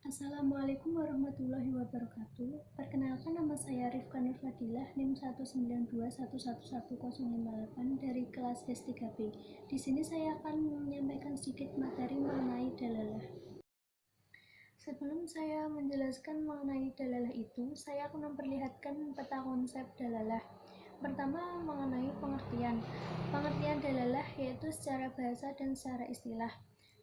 Assalamualaikum warahmatullahi wabarakatuh. Perkenalkan, nama saya Rifka Nur Fadilah, NIM 192111058 dari kelas S3B. Di sini saya akan menyampaikan sedikit materi mengenai dalalah. Sebelum saya menjelaskan mengenai dalalah itu, saya akan memperlihatkan peta konsep dalalah. Pertama, mengenai pengertian. Pengertian dalalah yaitu secara bahasa dan secara istilah.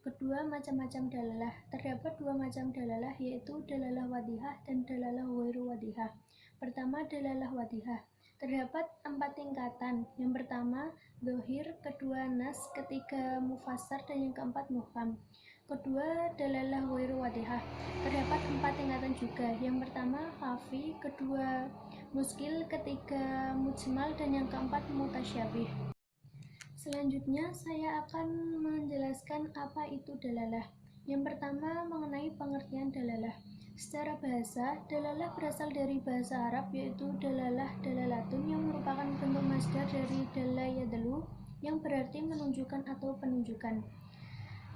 Kedua, macam-macam dalalah. Terdapat dua macam dalalah, yaitu dalalah wadihah dan dalalah ghairu wadihah. Pertama, dalalah wadihah. Terdapat 4 tingkatan. Yang pertama, dhohir, kedua nas, ketiga mufassar, dan yang keempat muhkam. Kedua, dalalah ghairu wadihah. Terdapat 4 tingkatan juga. Yang pertama, khafi, kedua muskil, ketiga mujmal, dan yang keempat mutasyabih. Selanjutnya saya akan menjelaskan apa itu dalalah. Yang pertama, mengenai pengertian dalalah. Secara bahasa, dalalah berasal dari bahasa Arab, yaitu dalalah dalalatun, yang merupakan bentuk masdar dari dalla yadallu, yang berarti menunjukkan atau penunjukan.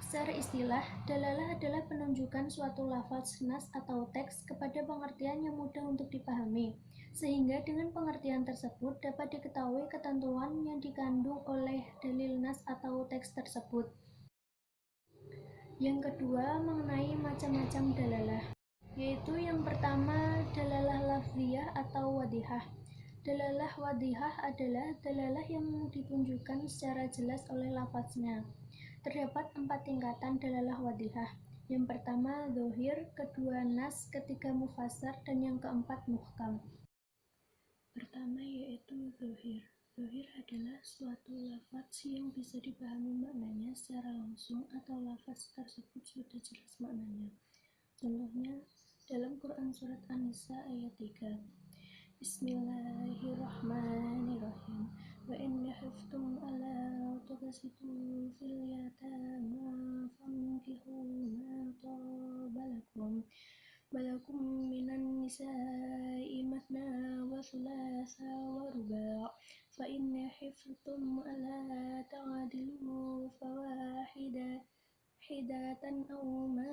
Secara istilah, dalalah adalah penunjukan suatu lafaz nas atau teks kepada pengertian yang mudah untuk dipahami, sehingga dengan pengertian tersebut dapat diketahui ketentuan yang dikandung oleh dalil nas atau teks tersebut. Yang kedua, mengenai macam-macam dalalah, yaitu yang pertama, dalalah lafziyah atau wadihah. Dalalah wadihah adalah dalalah yang ditunjukkan secara jelas oleh lafaznya. Terdapat 4 tingkatan dalalah wadihah. Yang pertama, dhohir, kedua nas, ketiga mufassar, dan yang keempat muhkam. Pertama yaitu dhohir. Dhohir adalah suatu lafaz yang bisa dipahami maknanya secara langsung atau lafaz tersebut sudah jelas maknanya. Contohnya dalam Quran Surat An-Nisa ayat 3. Bismillahirrahmanirrahim. Wa in khiftum alla tuqsitu fil yatama fankihu ma taba lakum minan nisa'i mathna wa thulatha wa ruba' fa in khiftum alla ta'dilu fawahidatan aw ma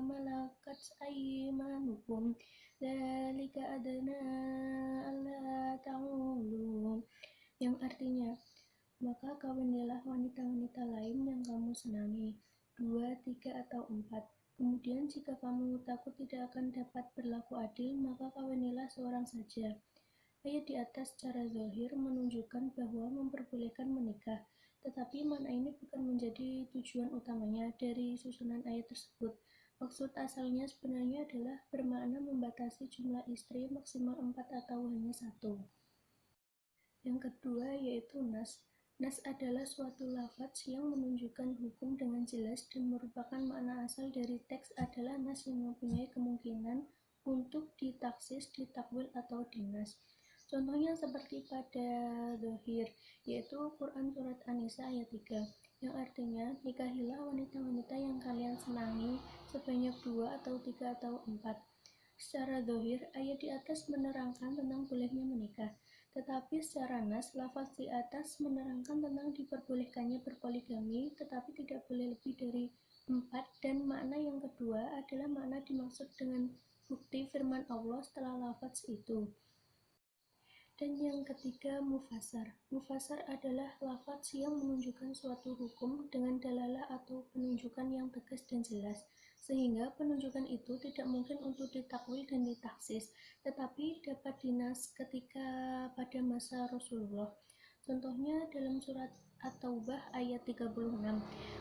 malakat aymanukum dzalika adna alla ta'ulu, yang artinya, maka kawinilah wanita-wanita lain yang kamu senangi, 2, 3, atau 4. Kemudian jika kamu takut tidak akan dapat berlaku adil, maka kawinilah seorang saja. Ayat di atas secara zahir menunjukkan bahwa memperbolehkan menikah, tetapi makna ini bukan menjadi tujuan utamanya dari susunan ayat tersebut. Maksud asalnya sebenarnya adalah bermakna membatasi jumlah istri maksimal 4 atau hanya 1. Yang kedua yaitu nas. Nas adalah suatu lafaz yang menunjukkan hukum dengan jelas dan merupakan makna asal dari teks adalah nas yang mempunyai kemungkinan untuk ditaksis, ditakwil, atau dinas. Contohnya seperti pada dhohir, yaitu Quran Surat An-Nisa ayat 3, yang artinya, nikahilah wanita-wanita yang kalian senangi sebanyak 2 atau 3 atau 4. Secara dhohir, ayat di atas menerangkan tentang bolehnya menikah. Tetapi secara nas, lafaz di atas menerangkan tentang diperbolehkannya berpoligami, tetapi tidak boleh lebih dari 4, dan makna yang kedua adalah makna dimaksud dengan bukti firman Allah setelah lafaz itu. Dan yang ketiga, mufassar. Mufassar adalah lafaz yang menunjukkan suatu hukum dengan dalalah atau penunjukan yang tegas dan jelas, sehingga penunjukan itu tidak mungkin untuk ditakwil dan ditaksis, tetapi dapat dinas ketika pada masa Rasulullah. Contohnya dalam surat At-Taubah ayat 36.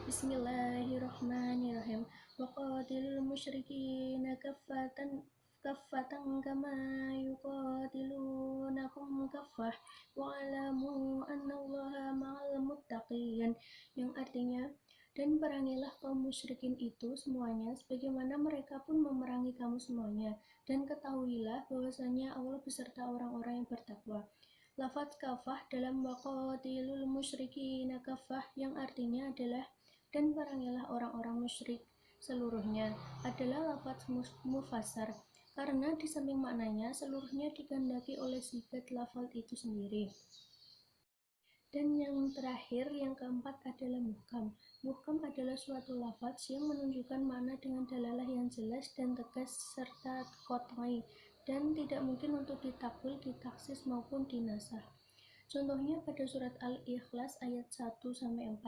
Bismillahirrahmanirrahim. Waqatilul musyrikina kaffatan kama yuqatilunakum kaffah wa'lamu annallaha ma'al muttaqin, yang artinya, dan perangilah kaum musyrikin itu semuanya sebagaimana mereka pun memerangi kamu semuanya, dan ketahuilah bahwasanya Allah beserta orang-orang yang bertakwa. Lafaz kafah dalam waqatilul musyrikina kaffah yang artinya adalah dan perangilah orang-orang musyrik seluruhnya adalah lafaz mufassar, karena di samping maknanya seluruhnya dikehendaki oleh sigat lafaz itu sendiri. Dan yang terakhir, yang keempat adalah muhkam. Muhkam adalah suatu lafaz yang menunjukkan makna dengan dalalah yang jelas dan tegas serta qat'i dan tidak mungkin untuk ditakwil, ditaksis maupun dinasah. Contohnya pada surat Al-Ikhlas ayat 1-4.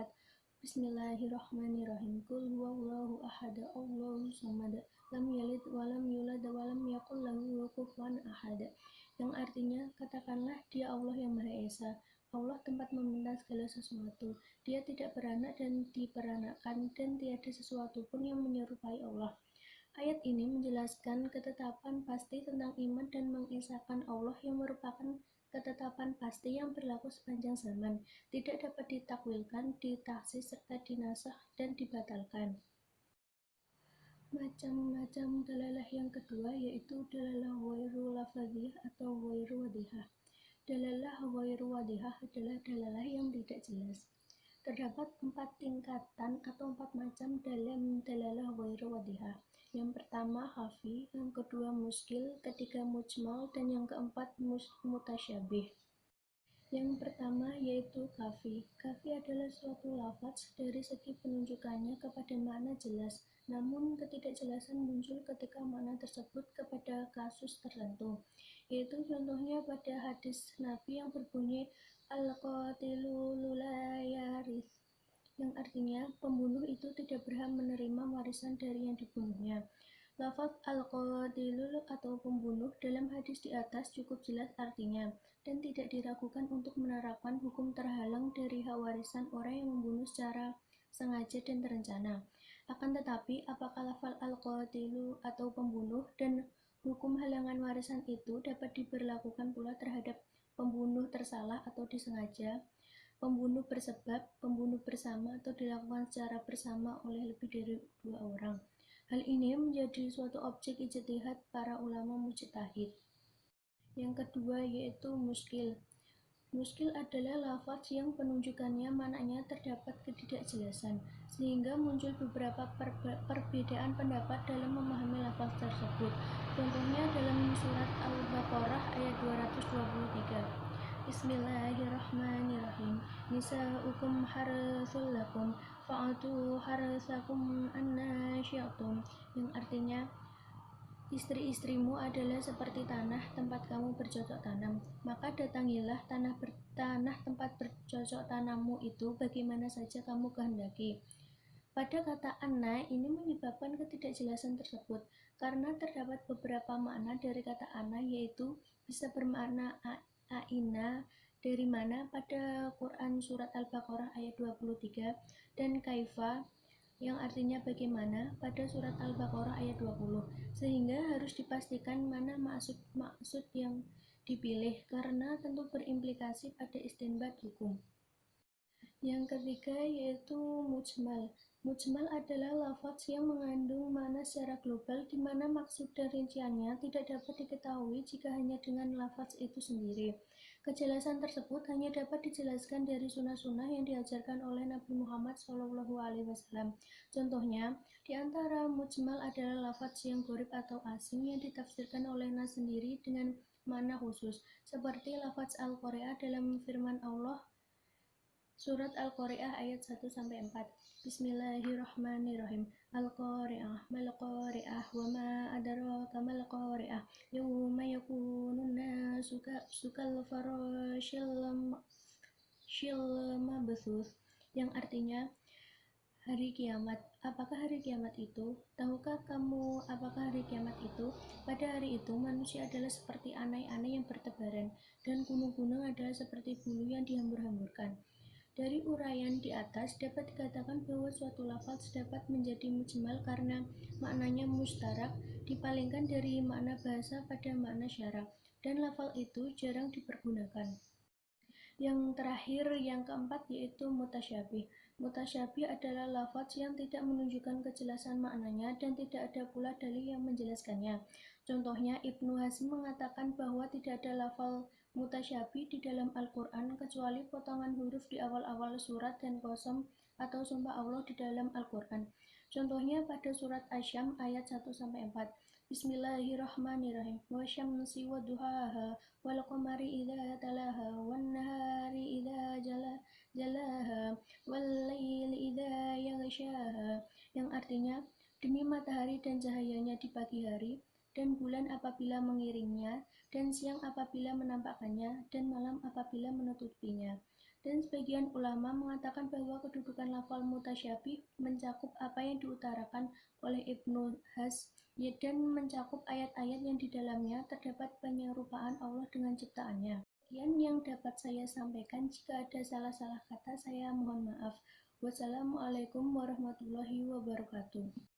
Bismillahirrahmanirrahim. Qul huwallahu ahad, Allahu samad, lam yalid walam yulad walam yakul lahu kufuwan ahad. Yang artinya, katakanlah dia Allah yang Maha Esa. Allah tempat meminta segala sesuatu. Dia tidak beranak dan diperanakkan, dan tiada sesuatu pun yang menyerupai Allah. Ayat ini menjelaskan ketetapan pasti tentang iman dan mengesahkan Allah yang merupakan ketetapan pasti yang berlaku sepanjang zaman, tidak dapat ditakwilkan, ditaksis, serta dinasah dan dibatalkan. Macam-macam dalalah yang kedua yaitu dalalah ghairu lafadziyah atau ghairu wadihah. Dalalah ghairu wadihah adalah dalalah yang tidak jelas. Terdapat 4 tingkatan atau 4 macam dalam dalalah ghairu wadihah. Yang pertama khafi, yang kedua muskil, ketiga mujmal, dan yang keempat mutasyabih. Yang pertama yaitu kafi. Kafi adalah suatu lafaz dari segi penunjukannya kepada makna jelas, namun ketidakjelasan muncul ketika makna tersebut kepada kasus tertentu, yaitu contohnya pada hadis Nabi yang berbunyi al-qatilu la yarith, yang artinya pembunuh itu tidak berhak menerima warisan dari yang dibunuhnya. Lafaz al-qatilu atau pembunuh dalam hadis di atas cukup jelas artinya dan tidak diragukan untuk menerapkan hukum terhalang dari hak warisan orang yang membunuh secara sengaja dan terencana. Akan tetapi, apakah lafaz al-qatilu atau pembunuh dan hukum halangan warisan itu dapat diberlakukan pula terhadap pembunuh tersalah atau disengaja, pembunuh bersebab, pembunuh bersama, atau dilakukan secara bersama oleh lebih dari 2 orang? Hal ini menjadi suatu objek ijtihad para ulama mujtahid. Yang kedua yaitu muskil. Muskil adalah lafaz yang penunjukannya maknanya terdapat ketidakjelasan, sehingga muncul beberapa perbedaan pendapat dalam memahami lafaz tersebut. Contohnya dalam surat Al-Baqarah ayat 223. Bismillahirrahmanirrahim. Nisa'ukum harsul lakum fa'atu harsakum anna syi'tum, yang artinya istri-istrimu adalah seperti tanah tempat kamu bercocok tanam, maka datangilah tanah tempat bercocok tanammu itu bagaimana saja kamu kehendaki. Pada kata anna ini menyebabkan ketidakjelasan tersebut, karena terdapat beberapa makna dari kata anna, yaitu bisa bermakna aina, dari mana pada Quran surat Al-Baqarah ayat 23, dan kaifa yang artinya bagaimana pada surat Al-Baqarah ayat 20, sehingga harus dipastikan mana maksud yang dipilih karena tentu berimplikasi pada istinbat hukum. Yang ketiga yaitu mujmal. Mujmal adalah lafaz yang mengandung makna secara global di mana maksud dan rinciannya tidak dapat diketahui jika hanya dengan lafaz itu sendiri. Kejelasan tersebut hanya dapat dijelaskan dari sunnah-sunnah yang diajarkan oleh Nabi Muhammad SAW. Contohnya, di antara mujmal adalah lafaz yang gharib atau asing yang ditafsirkan oleh nas sendiri dengan makna khusus, seperti lafaz Al-Qari'ah dalam firman Allah Surat Al-Qari'ah ayat 1-4. Bismillahirrahmanirrahim. Al-Qari'ah, mal-Qari'ah, wa ma adraka mal-Qari'ah. Yawma yakunun nasu kal farashil mabthus, yang artinya hari kiamat. Apakah hari kiamat itu? Tahukah kamu apakah hari kiamat itu? Pada hari itu manusia adalah seperti anai-anai yang bertebaran, dan gunung-gunung adalah seperti bulu yang dihambur-hamburkan. Dari uraian di atas dapat dikatakan bahwa suatu lafaz dapat menjadi mujmal karena maknanya mustarak, dipalingkan dari makna bahasa pada makna syarak, dan lafaz itu jarang dipergunakan. Yang terakhir, yang keempat, yaitu mutasyabih. Mutasyabih adalah lafaz yang tidak menunjukkan kejelasan maknanya dan tidak ada pula dalil yang menjelaskannya. Contohnya, Ibnu Hazm mengatakan bahwa tidak ada lafaz mutasyabih di dalam Al-Quran kecuali potongan huruf di awal-awal surat dan qasam atau sumpah Allah di dalam Al-Quran. Contohnya pada surat Asy-Syams ayat 1-4. Bismillahirrahmanirrahim. Wasyamsi wadduhaha wal qamari idza talaha wan nahari idza jalaha wal laili idza yaghshaha. Yang artinya, demi matahari dan cahayanya di pagi hari, dan bulan apabila mengiringnya, dan siang apabila menampakkannya, dan malam apabila menutupinya. Dan sebagian ulama mengatakan bahwa kedudukan lafal mutasyabih mencakup apa yang diutarakan oleh Ibnu Has dan mencakup ayat-ayat yang di dalamnya terdapat penyerupaan Allah dengan ciptaannya. Sekian yang dapat saya sampaikan. Jika ada salah-salah kata, saya mohon maaf. Wassalamualaikum warahmatullahi wabarakatuh.